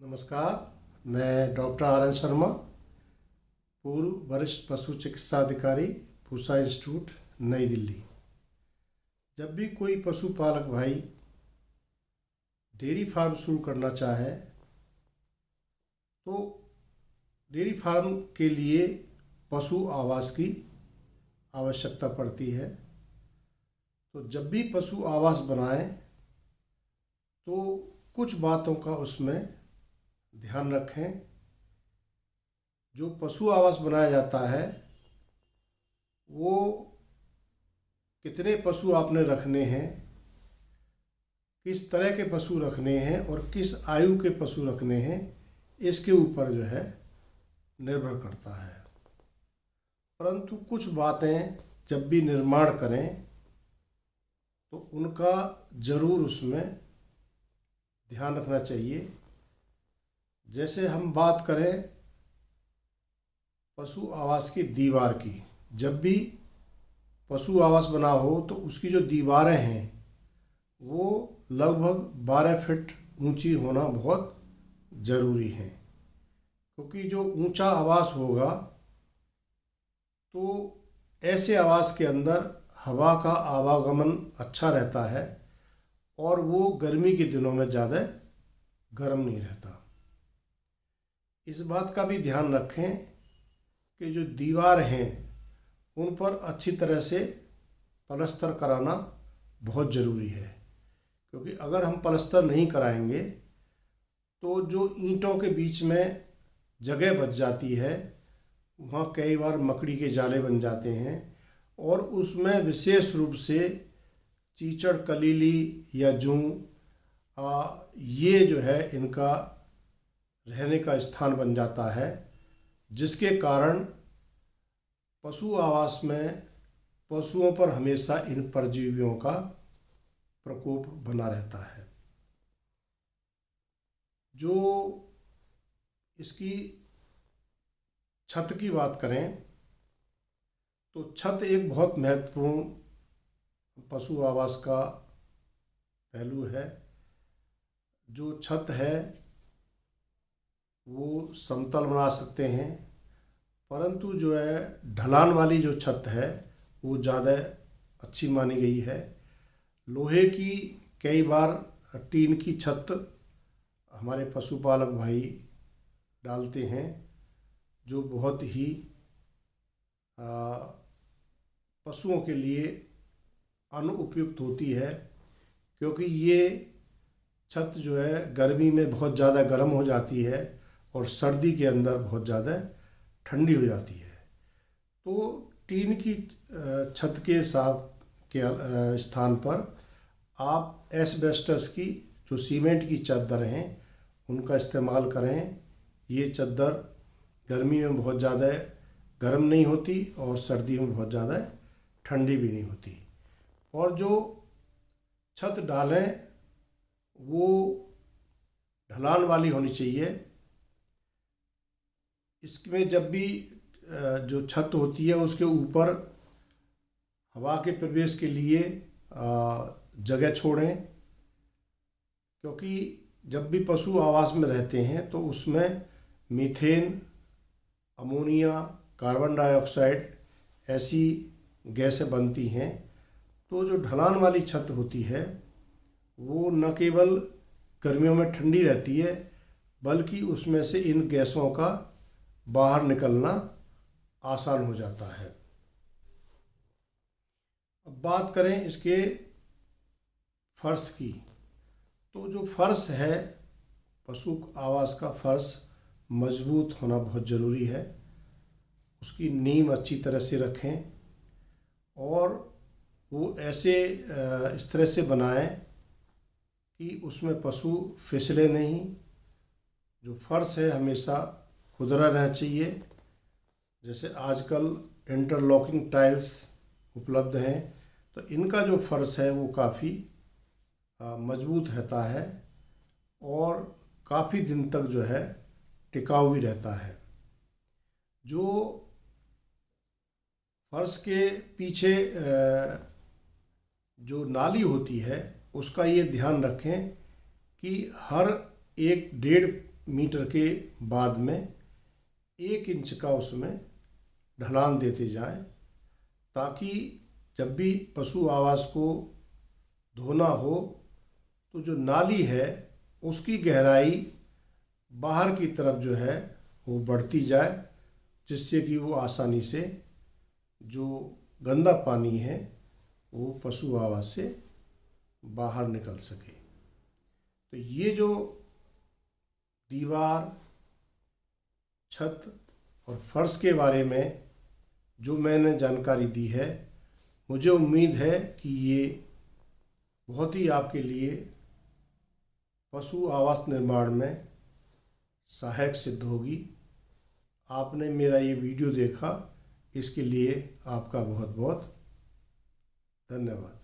नमस्कार। मैं doctor R N Sharma, पूर्व वरिष्ठ पशु चिकित्सा अधिकारी, पूसा इंस्टीट्यूट, नई दिल्ली। जब भी कोई पशुपालक भाई डेयरी फार्म शुरू करना चाहे तो डेयरी फार्म के लिए पशु आवास की आवश्यकता पड़ती है। तो जब भी पशु आवास बनाएं तो कुछ बातों का उसमें ध्यान रखें। जो पशु आवास बनाया जाता है वो कितने पशु आपने रखने हैं, किस तरह के पशु रखने हैं और किस आयु के पशु रखने हैं, इसके ऊपर जो है निर्भर करता है। परंतु कुछ बातें जब भी निर्माण करें तो उनका ज़रूर उसमें ध्यान रखना चाहिए। जैसे हम बात करें पशु आवास की दीवार की, जब भी पशु आवास बना हो तो उसकी जो दीवारें हैं वो लगभग 12 फीट ऊंची होना बहुत ज़रूरी है, क्योंकि जो ऊंचा आवास होगा तो ऐसे आवास के अंदर हवा का आवागमन अच्छा रहता है और वो गर्मी के दिनों में ज़्यादा गर्म नहीं रहता। इस बात का भी ध्यान रखें कि जो दीवार हैं उन पर अच्छी तरह से पलस्तर कराना बहुत ज़रूरी है, क्योंकि अगर हम पलस्तर नहीं कराएंगे तो जो ईंटों के बीच में जगह बच जाती है वहाँ कई बार मकड़ी के जाले बन जाते हैं और उसमें विशेष रूप से चीचड़, कलीली या जूं ये जो है इनका रहने का स्थान बन जाता है, जिसके कारण पशु आवास में पशुओं पर हमेशा इन परजीवियों का प्रकोप बना रहता है। जो इसकी छत की बात करें तो छत एक बहुत महत्वपूर्ण पशु आवास का पहलू है। जो छत है वो समतल बना सकते हैं, परंतु जो है ढलान वाली जो छत है वो ज़्यादा अच्छी मानी गई है। लोहे की, कई बार टीन की छत हमारे पशुपालक भाई डालते हैं, जो बहुत ही पशुओं के लिए अनुपयुक्त होती है, क्योंकि ये छत जो है गर्मी में बहुत ज़्यादा गर्म हो जाती है और सर्दी के अंदर बहुत ज़्यादा ठंडी हो जाती है। तो टीन की छत के स्थान पर आप एस्बेस्टस की जो सीमेंट की चादर हैं उनका इस्तेमाल करें। ये चादर गर्मी में बहुत ज़्यादा गर्म नहीं होती और सर्दी में बहुत ज़्यादा ठंडी भी नहीं होती। और जो छत डालें वो ढलान वाली होनी चाहिए। इसमें जब भी जो छत होती है उसके ऊपर हवा के प्रवेश के लिए जगह छोड़ें, क्योंकि जब भी पशु आवास में रहते हैं तो उसमें मीथेन, अमोनिया, कार्बन डाइऑक्साइड ऐसी गैसें बनती हैं। तो जो ढलान वाली छत होती है वो न केवल गर्मियों में ठंडी रहती है बल्कि उसमें से इन गैसों का बाहर निकलना आसान हो जाता है। अब बात करें इसके फर्श की, तो जो फर्श है पशु आवास का फर्श मजबूत होना बहुत ज़रूरी है। उसकी नींव अच्छी तरह से रखें और वो ऐसे इस तरह से बनाएं कि उसमें पशु फिसले नहीं। जो फर्श है हमेशा खुरदरा रहना चाहिए। जैसे आजकल इंटरलॉकिंग टाइल्स उपलब्ध हैं तो इनका जो फर्श है वो काफ़ी मजबूत रहता है और काफ़ी दिन तक जो है टिकाऊ भी रहता है। जो फर्श के पीछे जो नाली होती है उसका ये ध्यान रखें कि हर 1-1.5 मीटर के बाद में 1 इंच का उसमें ढलान देते जाएं, ताकि जब भी पशु आवास को धोना हो तो जो नाली है उसकी गहराई बाहर की तरफ जो है वो बढ़ती जाए, जिससे कि वो आसानी से जो गंदा पानी है वो पशु आवास से बाहर निकल सके। तो ये जो दीवार, छत और फर्श के बारे में जो मैंने जानकारी दी है, मुझे उम्मीद है कि ये बहुत ही आपके लिए पशु आवास निर्माण में सहायक सिद्ध होगी। आपने मेरा ये वीडियो देखा, इसके लिए आपका बहुत बहुत धन्यवाद।